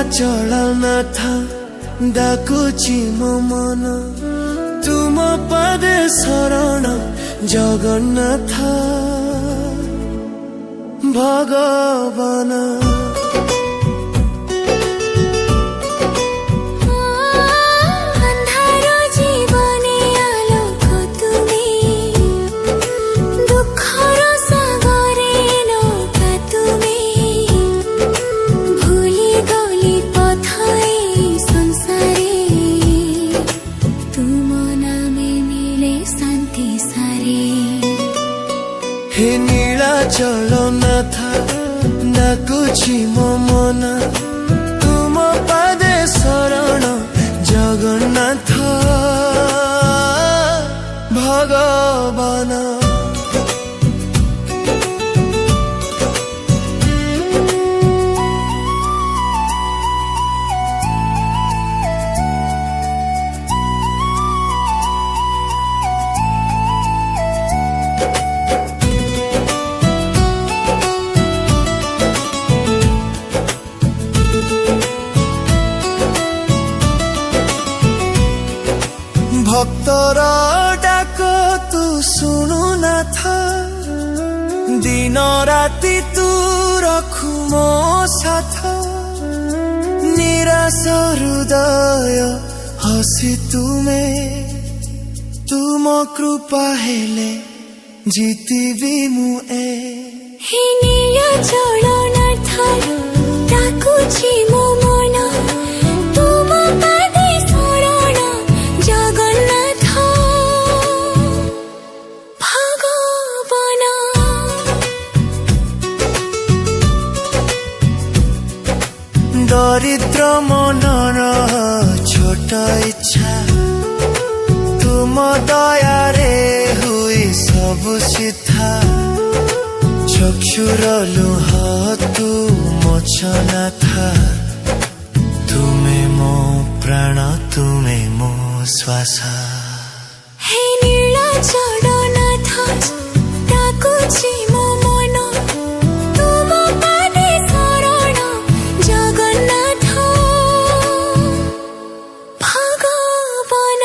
नीलाचलनाथ डाकुची मो मन तुम पदे शरण जगन्नाथ भगवान। हे नीलाचलनाथ डाकुची मो मन तुम पदे शरण जगन्नाथ भगवान। भक्तर डाक तू सुनु नाथ दिन राति तू रखु मो साथ निराश हृदय हसी तुमे तुम कृपा हेले जीतिबी मुए। हे नीलाचलनाथ डाकुची मो मन तुम पदे शरण जगन्नाथ भगवान। दरिद्र मनर छोट इच्छा तुम दयारे हुई सब सिद्धा चक्षुर लुह तू मोचना था तुमे मो प्राण तुमे मो श्वास। हे नीलाचलनाथ डाकुची मो मन तुम पदे शरण जगन्नाथ भगवान।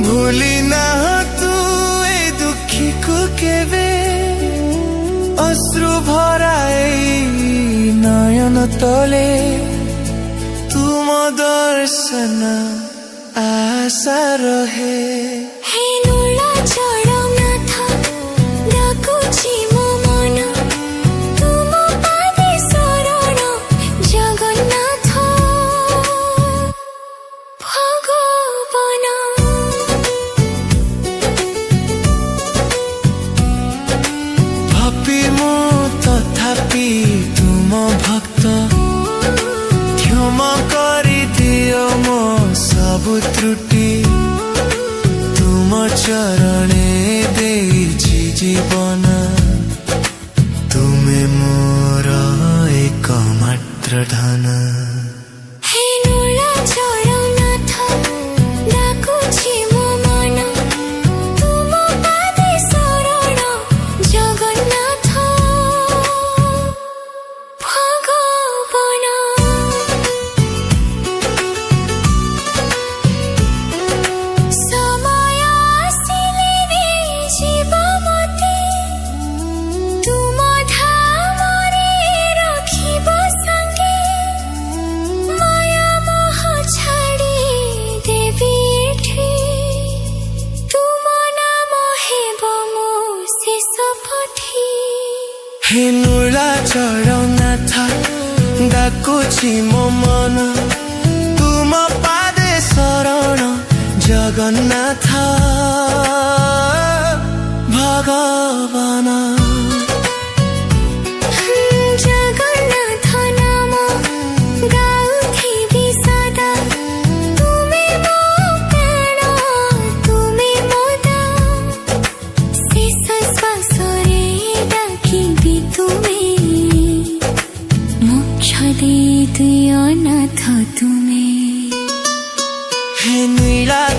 भूली ना तू ए दुखी को केवे अश्रु भराए नयन तले तुम दर्शन आशा रहे। हे नीलाचलनाथ डाकुची मो मन तुम पदे शरण जगन्नाथ भगवान। पापी मो तथापि तुम भक्त क्षमा करी दियो मो सब त्रुटि तुम चरणे देछि जीवन तुमे मोर एकमात्र धन। हे नीलाचलनाथ डाकुची मो मन तुम पदे शरण जगन्नाथ भगवान। समय आसिले जीव मते तुम धामरे रखिब संगे माया मोह छाड़ी देवी एठी तुम नाम हेब मो शेष पठी। हे नीलाचलनाथ डाकुची मो मन तुम पदे शरण जगन्नाथ भगवान। जगन्नाथ नाम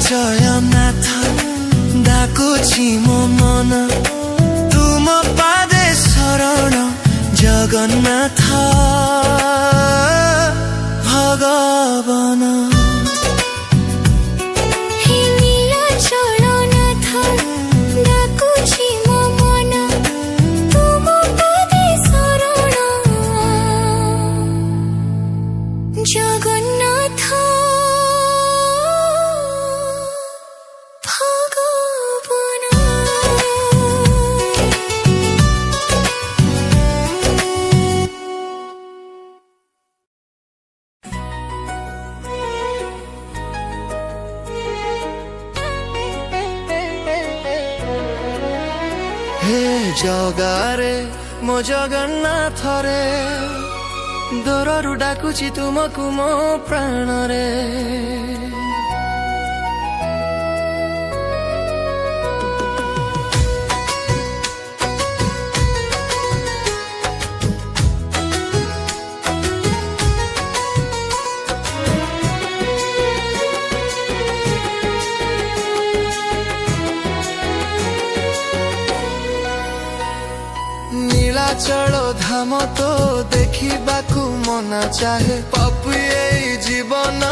ଜଗନ୍ନାଥ ଡାକୁଛି ମୋ ମନ ତୁମ ପାଦେ ଶରଣ ଜଗନ୍ନାଥ ଭଗବାନ। हे जगारे मो जगन्नाथ रे दूररू डाकुची तुमको मो प्राण रे। नीलाचल धाम तो देखिबाकू मना चाहे पापी जीवन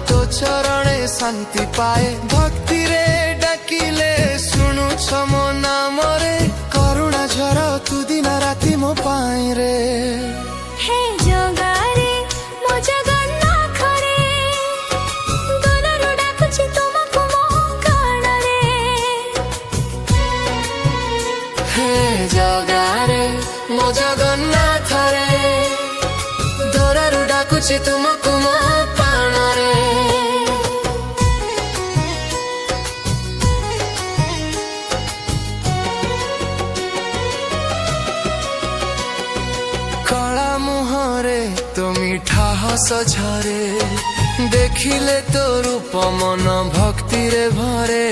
तो चरणे शांति पाए। भक्ति रे डाकिले सुनु मो नाम रे करुणा झर तू दिन राति मो पाई रे। हे जगारे मो जगन्नाथ रे दूररू डाकुची तुमको मो प्राण रे। हे जगारे मो जगन्नाथ रे दूररू डाकुची तुमको मो प्राण रे। कला मुहरे तो मीठा हस झरे देखिले तो रूप मन भक्ति रे भरे।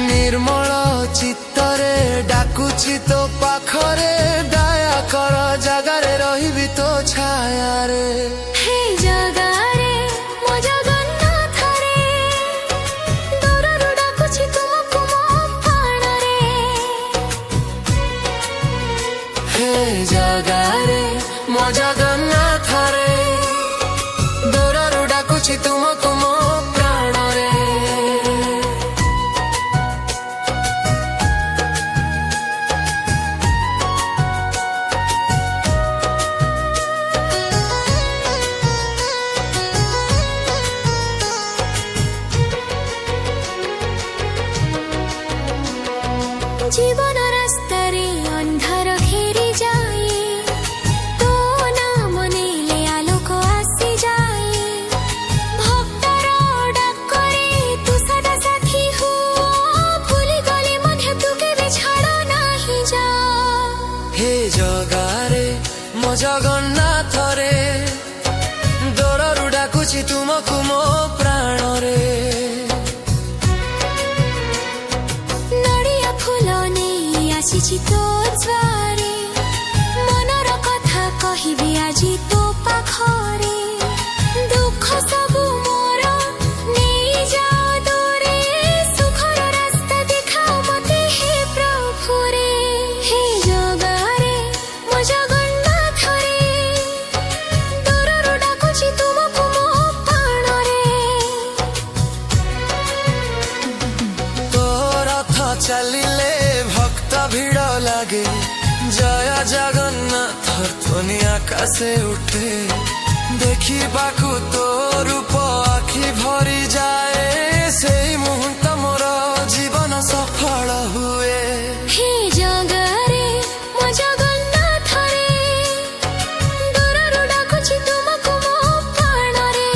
निर्मल चित्तरे डाकुची तो पाखरे दया कर जगारे रहिबी तो छाया रे। हे जगारे मो जगन्नाथ रे दूररू डाकुची तुमको मो प्राण रे। हे जगारे मो जगन्नाथ रे दूररू डाकुची तुमको मो प्राण रे। जीवन रास्ता रे अंधार घेरी जाए तो नाम नेले आलोक आसी जाए। भक्तर डाकरे तू सदा साथी हो भूली गले मने तू केबे छाड़ नाही जा। हे जगारे मो जगन्नाथ रे दूररू डाकुची तुमको मो प्राण रे। नड़िया फूल नहीं आसीची तो द्वारे मनर कथा कहिबी आजी तो पाखरे। दुख सबु मोर नहीं जा दूरे सुखर रास्ता देखाओ मते हे प्रभु रे। हे जगारे मो जगन्नाथ रे दूररू डाकुची तुमको मो प्राण रे। तो रथ चलिले भक्त भिड़ लागे जय जगन्नाथ ध्वनि आकाशे उठे। देखिबाकू तो रूप आखि भरी जाए से मुहूर्त मोर जीवन सफल हुए। हे जगारे मो जगन्नाथ रे दूररू डाकुची तुमको मो प्राण रे।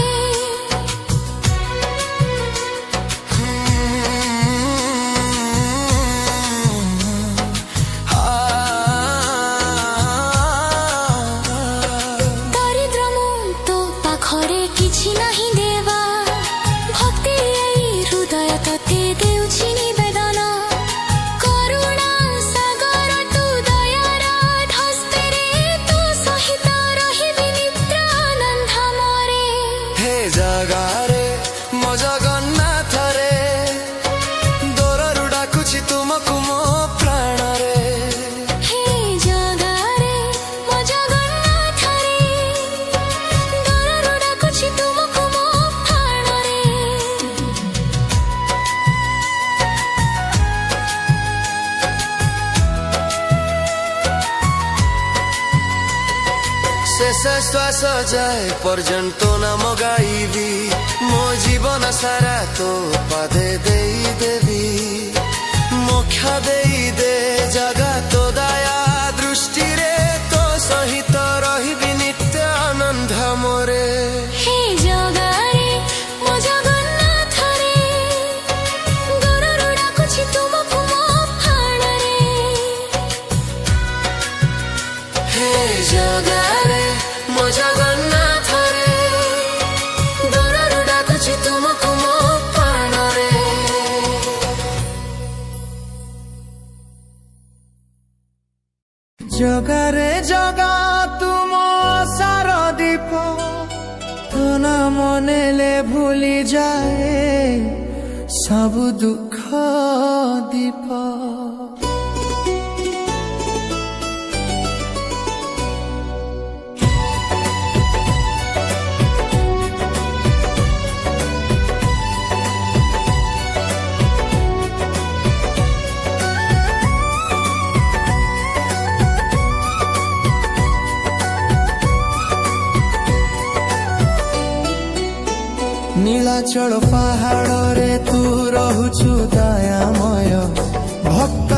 दरिद्र मुक्त पाखरे किछि नाही देवा भक्ति हृदय तते देउछि निवेदन। करुणा सागर तू दयार ढस्ते रे तू सहित रहिबी निद्रानंद मोरे। हे जगारे मो जगन्नाथ रे श्वास जाए पर्यंत नाम गाइबी मो जीवन सारा तो पादे देई देवी मोक्षा देई दे जगा तो दया दृष्टि रे तो सहित रहिबी नित्य आनंद मोरे हे जगारे मो जगन्नाथ रे दूरରୁ ଡାକୁଛି ତୁମକୁ ମୋ ପ୍ରାଣରେ हे जगारे मो जगन्नाथ रे दूरରୁ ଡାକୁଛି ତୁମକୁ ମୋ ପ୍ରାଣରେ जगारे जगा तुम सार दीप तो ना मनेले भूली जाए सब दुख दीप नीलाचल पहाड़ रे तू रहुचु दयामय भक्त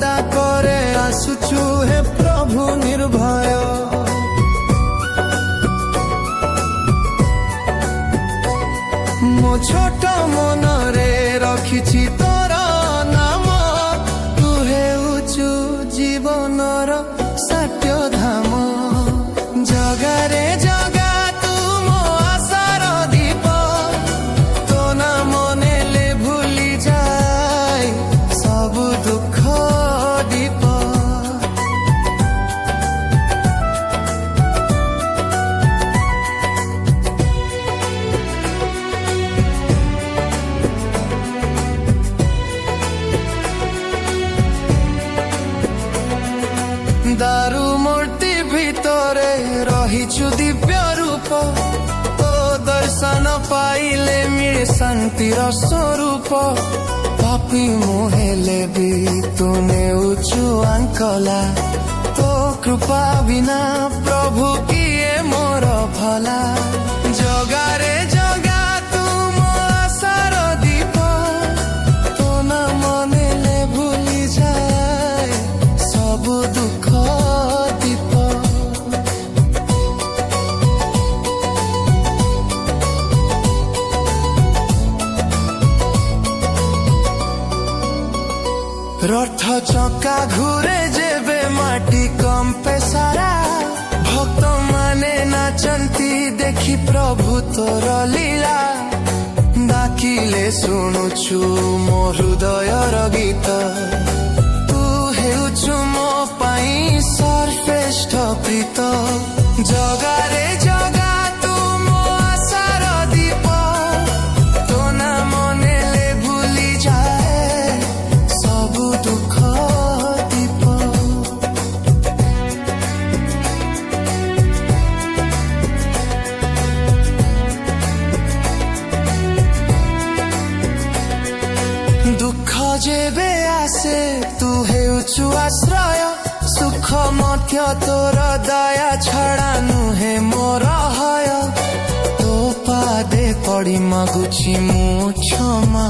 डाकरे आसुचु हे प्रभु निर्भय मो छोट मन रे रखिछि तोर नाम तू हेउचु जीवनर सत्य धाम जगारे जगा दारू मूर्ति भितरे रहिछु दिव्य रूप तो दर्शन पाइले मिले शांतिर स्वरूप पापी मुहेले भी तूने उचु आंकला तो कृपा बिना प्रभु किए मोर भला जगारे जगा तुम आशार दीप तो ना मनेले भूली जाए सब दुख दीप रथ चक्का घूरे जेबे माटी कंपे सारा भक्त माने नाचंती देखी प्रभु तोर लीला डाकिले शुणुछु मो हृदयर गीत तू हेउछु मो पाई सर्वश्रेष्ठ प्रीत जगारे जगा तू मो आशार दीप तो ना मनेले भूली जाए सब दुख दीप दुख जेबे आसे तू हेउछु आश्रय सुख मध्य तोर दया छड़ा नुहे मोर हय तो पादे पड़ी मागुछि मु क्षमा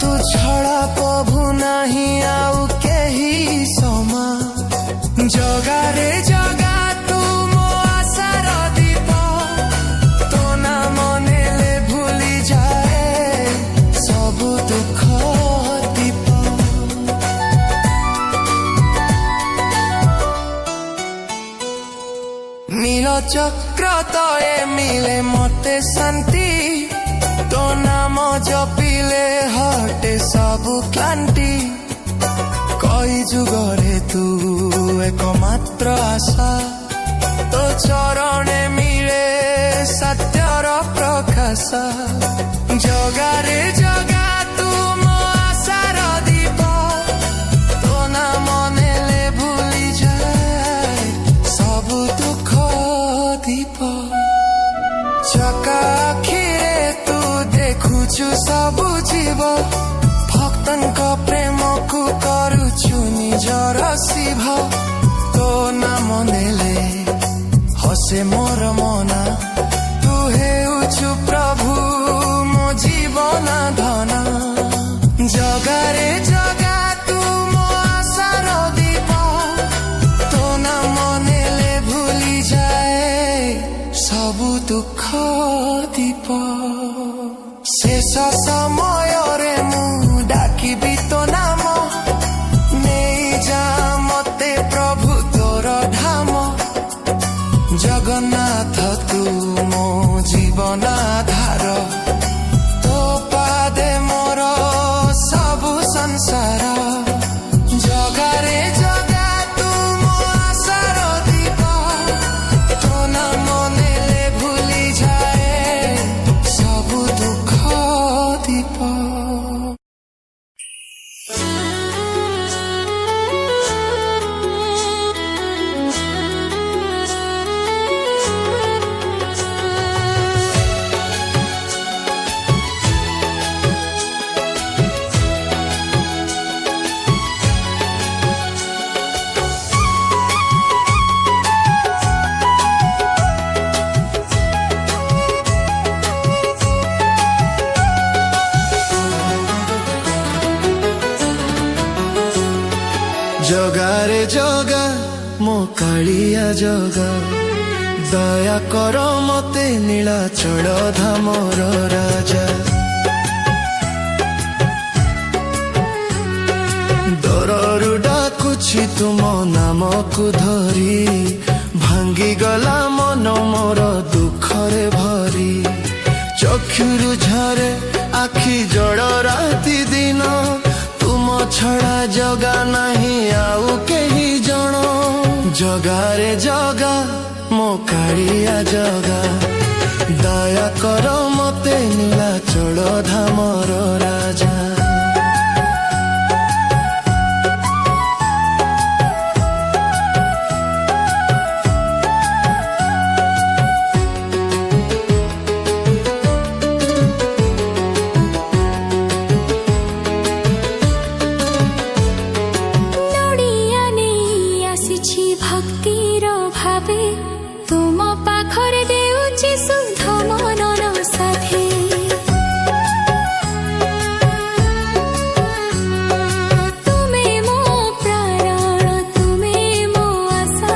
तू छड़ा प्रभु नाही आउ केही समा जगारे जगा तू मो आशार दीप तो ना मनेले भूली जाए सब दुख दीप नील चक्र तये मिले मते शांति तो नाम जपिले हटे सब क्लांति कई जुगरे तू एकमात्र आशा तो चरणे मिले सत्यर प्रकाश जगारे जगा तू मो आशार दीप तो ना मनेले भूली जाए सब दुख दीप चका आखिरे तू देखुछु सब जीव भक्तन को प्रेम को करुछु निजर शिव तो ना मनेले हस बसे मोर मना तू हेउछु प्रभु मो जीवन धन जगारे जगा तू मो आशार दीप तो नाम नेले भूली जाए सबु दुख दीप शेष समय रे मु डाकिबी तो नाम नहीं जा मते प्रभु तोर धाम जगन्नाथ तू मो जीवन आधार तो पादे मोर सबु संसार जगारे जगा तू मो आशार दीप तो नाम नेले भूली जाए सबु दुख दीप जगारे जगा मो कालिया जगा दया कर मते नीलाचल धामर राजा डररु डाकुछि तुम नाम को धरी भांगी गला मन मोर दुखरे भरी चक्षुरु झरे आखि जड़ राति दिन तुम छड़ा जगा नहीं आउ केही जण जगारे जगा मो कालिया जगा दया कर मते नीलाचल धामर राजा भक्तिर भावे तुम पाखरे देउछि शुद्ध मनन साथी तुमे मो प्राण तुमे मो आशा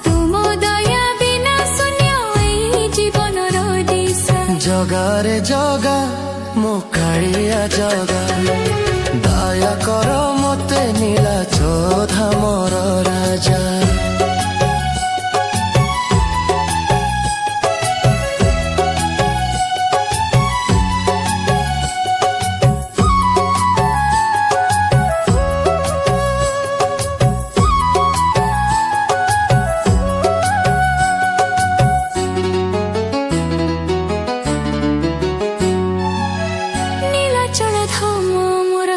तुम दया बिना शून्य एई जीवनर दिशा जगारे जगा मो कालिया जगा दया कर मते नीलाचल धामर राजा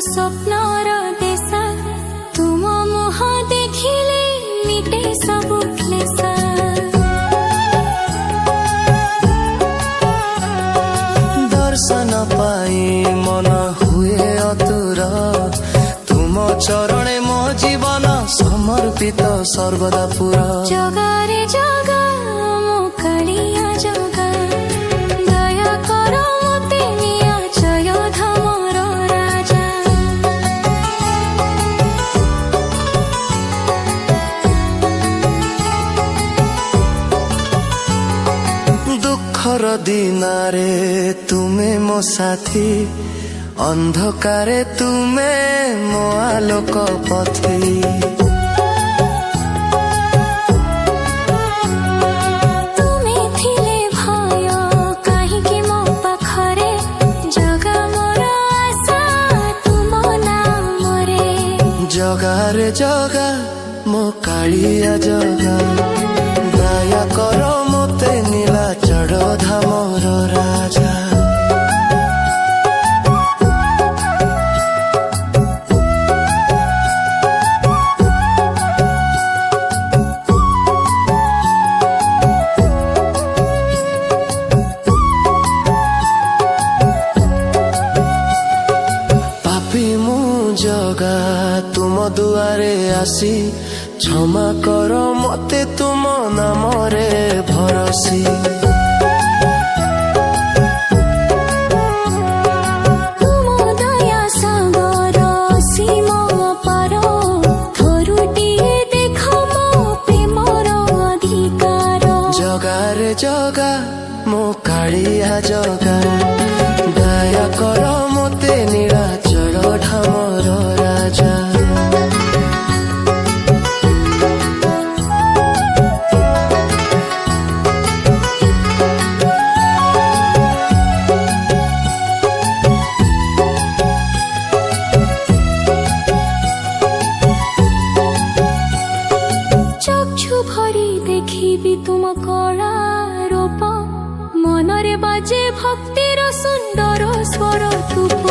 स्वप्नर देशा तुम मुह देखिले मिटे सबु क्लेशा दर्शन पाई मन हुए अतुर तुम चरणे मो जीवन समर्पित सर्वदा पुरा जगारे जगा मो कालिया जगा दया कर मते नीलाचल धामर राजा दुखर दिनारे तुमे मो साथी अंधकारे तुमे मो आलोक पथी तुमे थिले भय काहिकी मो पाखरे जगा मोर आशा तुम नामरे जगारे जगा मो कालिया जगा दया कर मते नीलाचल धामर राजा पापी मु जगा तुम दुआरे आसी क्षमा कर मते तुम नामरे भरसी जगा मो कालिया जगा दया कर मते नीलाचल धामर राजा चक्षु भरी देखी तुम कला रूप मनरे बाजे भक्तिर सुंदर स्वर धूप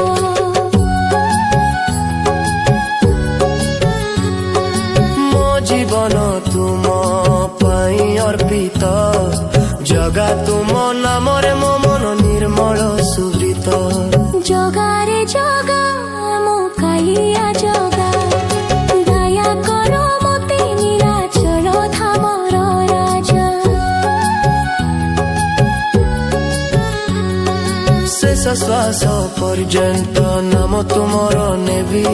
मो जीवन तुम पाई अर्पित जगा तुम नामरे मो मन निर्मल सुवृत जगारे जगा मो कालिया जगा दया कर मते नीलाचल धामर राजा शेष श्वास पर्यंत नाम तुमर नेबी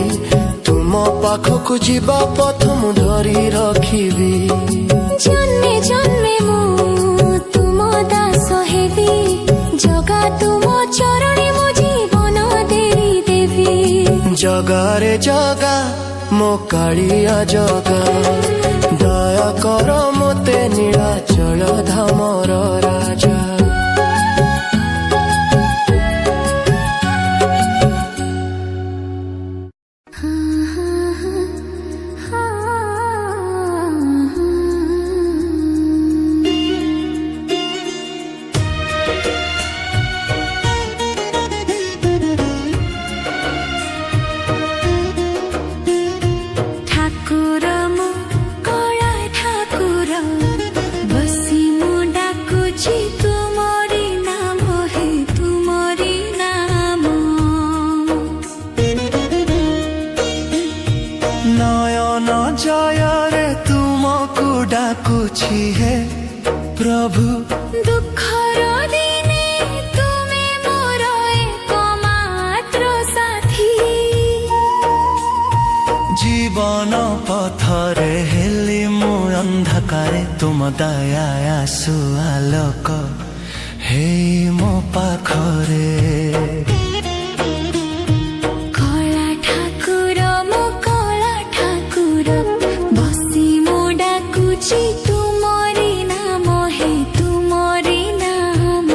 तुम पाखकु जीवा पथ मु धरी रखिबी जन्मे जन्मे मु तुम दास हेबी जगा तुम चरणे मो जीवन देई देवी जगारे जगा मो कालिया जगा दया कर मते नीलाचल धामर राजा ठाकुर मो कला ठाकुर बसी मु डाकुची तुमरी नाम हे तुमरी नाम नयन जय रे तुमको डाकुछि हे प्रभु दुखर दिने तुमे मोर एकमात्र साथी जीवन पथरे हेली मु अंधकारे तुम दया आसु आलोक हे मो पाखरे कला ठाकुर मो कला ठाकुर बसी मु डाकुची तुमरी नाम हे तुमरी नाम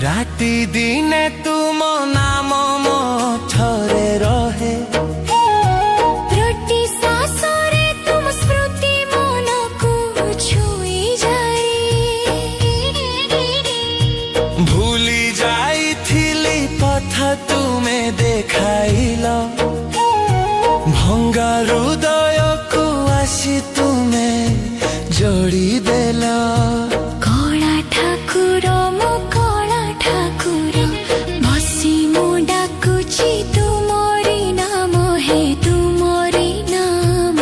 राति दिने तुम नाम मठरे रहे रोटी सासरे तुम स्मृति मन को छुई जाए भूली जाइथिली पथ तुमे देखाइल भंगा हृदय को आसी तुमे जोड़ी देल कला ठाकुर मो कला ठाकुर बसी मु डाकुची तुमरी नाम हे तुमरी नाम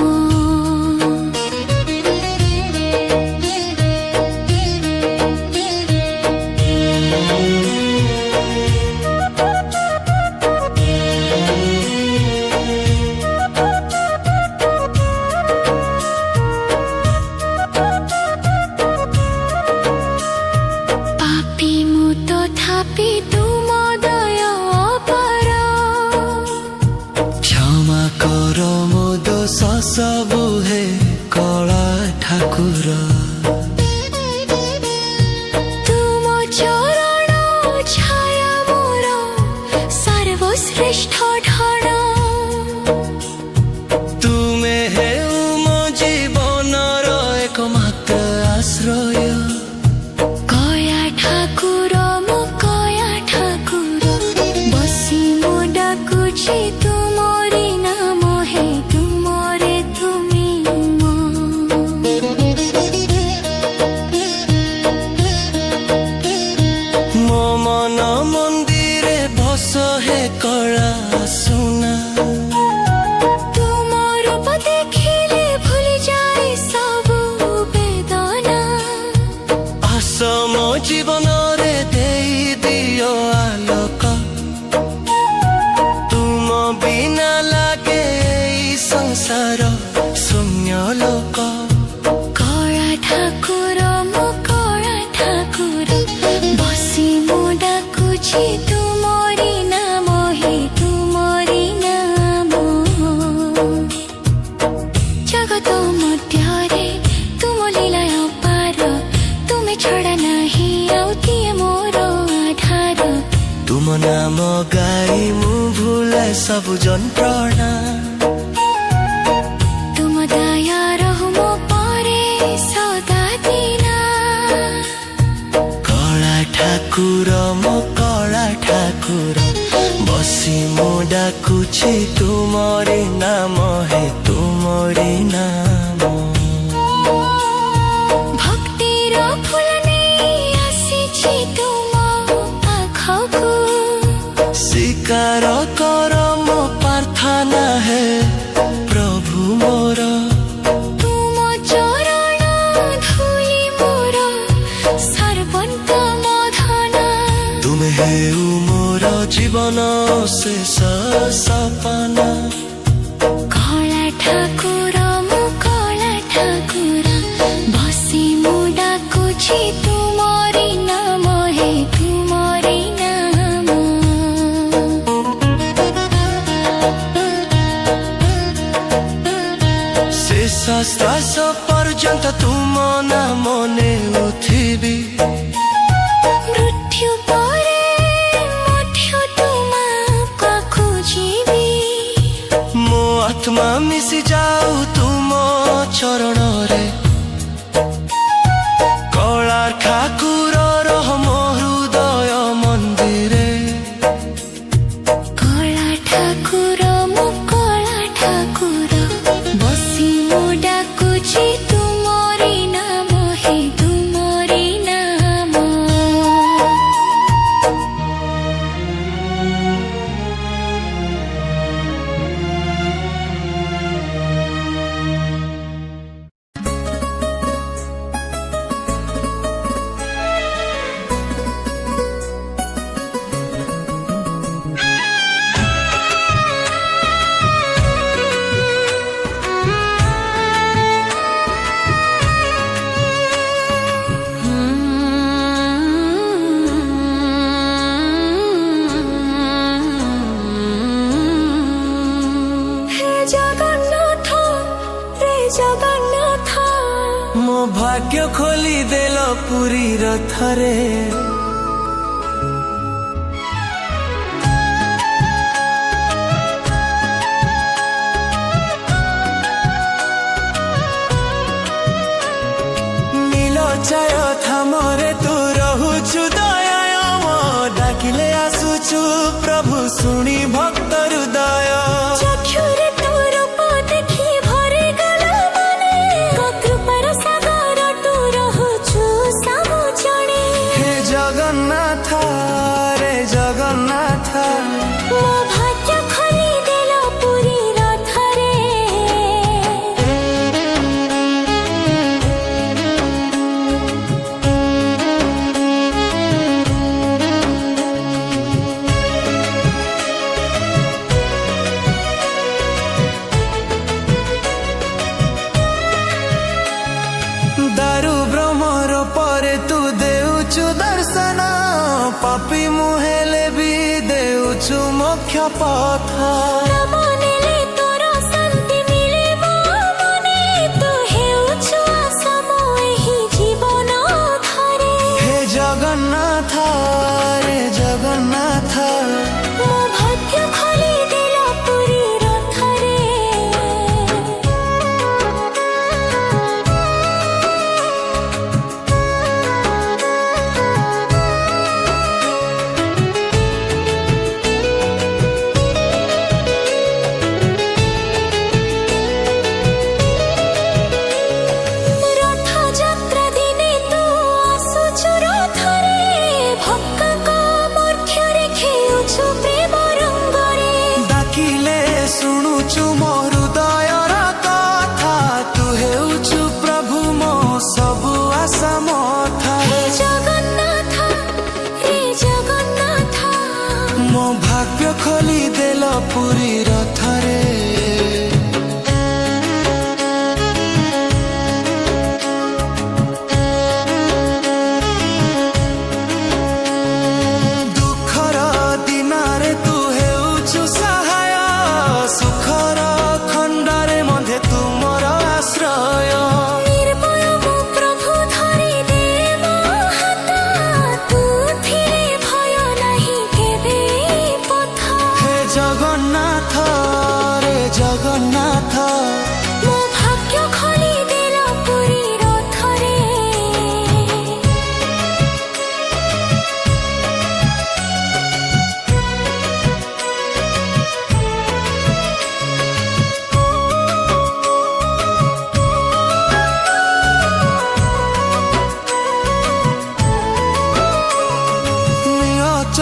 पापी मु तथापि तुम दया अपार क्षमा कर मो दोष सबु हे कला ठाकुर तुम चरण छाया मोर सर्वश्रेष्ठ ढण तुमे हे मो जीवनर एकमात्र आश्रय कया ठाकुर मो कया ठाकुर कुसुम जीवन रे देई दियो आलोक तुम बिना लागे ई संसार शून्य लोक कळा ठाकुर मो कळा ठाकुर बसी मो डाकुछि तुमरी नाम हे तुमरी नाम जगत मध्यरे तुम लीला अपार तुमे छड़ा नाही आउ किए मोर आधार तुम नाम गाई मु भूले सब जंत्रणा तुम दया रहु मो परे सदा दिना कला ठाकुर मो कला ठाकुर बसी मो डाकुछि तुमरी नाम हे तुमरी नाम भक्तिर फूल नहीं आसीछि तुम पाखकु स्वीकार कर मो प्रार्थना है प्रभु मोर तुम चरण धूली मोर सर्वोत्तम धन तुम हेउ मोर जीवन शेष सपना कला ठाकुर मो कला ठाकुर बसी मो डाकुछि तुमरी नाम हे तुमरी नाम शेष श्वास पर्यंत तुम नाम नेउथिबी मृत्यु परे मध्य तुमको खोजिबी मो आत्मा मिसी जाऊ तुम चरण रे कला ठाकुर रह मो हृदय मंदिरे कला ठाकुर मो कला ठाकुर बसी मो डाकुछि तुमरी नाम हे तुमरी नाम हे जगन्नाथ रे जगन्नाथ मो भाग्य खोली देल पुरी रथरे नील छाय थामरे तू रहुछु दयाम डाकिले आसुछु प्रभु सुनी भक्त हृदय चक्षुरे तोर रूप देखि भरि गला मने कृपार सागर तू रहुछु सामु जणे हे जगन्नाथ रे जगन्नाथ मो भाग्य खोली देल पुरी रथरे दारु ब्रह्मर परे तू देउछु दर्शन पापी मुहेले भी देउछु मोक्ष पथ नाम नेले तोर शान्ति मिले मो मने तू हेउछु आशा मो एही जीवन धरे हे जगन्नाथ रे जगन्नाथ मो भाग्य खोली देल पुरी रथरे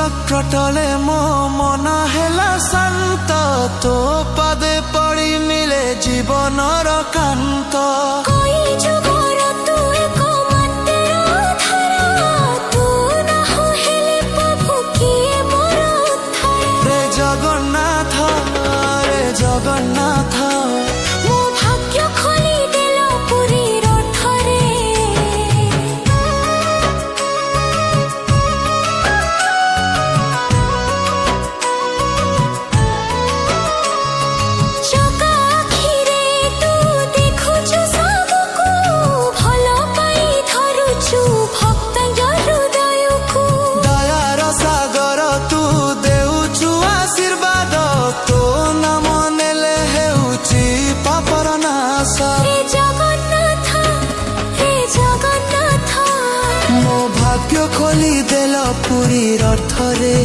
ଚକ୍ରଟଳେ ମୋ ମନ ହେଲା ଶାନ୍ତ ତୋ ପାଦେ ପଡ଼ି ମିଳେ ଜୀବନର କାନ୍ତ कोई जुगर तू एक मात्र धारा तू ना हो हेले प्रभु किए मोर उद्धार रे जगन्नाथ मो भाग्य खोली देल पुरी रथरे जगा आखिरे तू देखुछु सबको भल पाई धरुछु भक्त हृदयको दयार सागर तू देउछु आशीर्वाद तो नाम नेले हेउची पापर नाश हे जगन्नाथ मो भाग्य खोली देल पुरी रथरे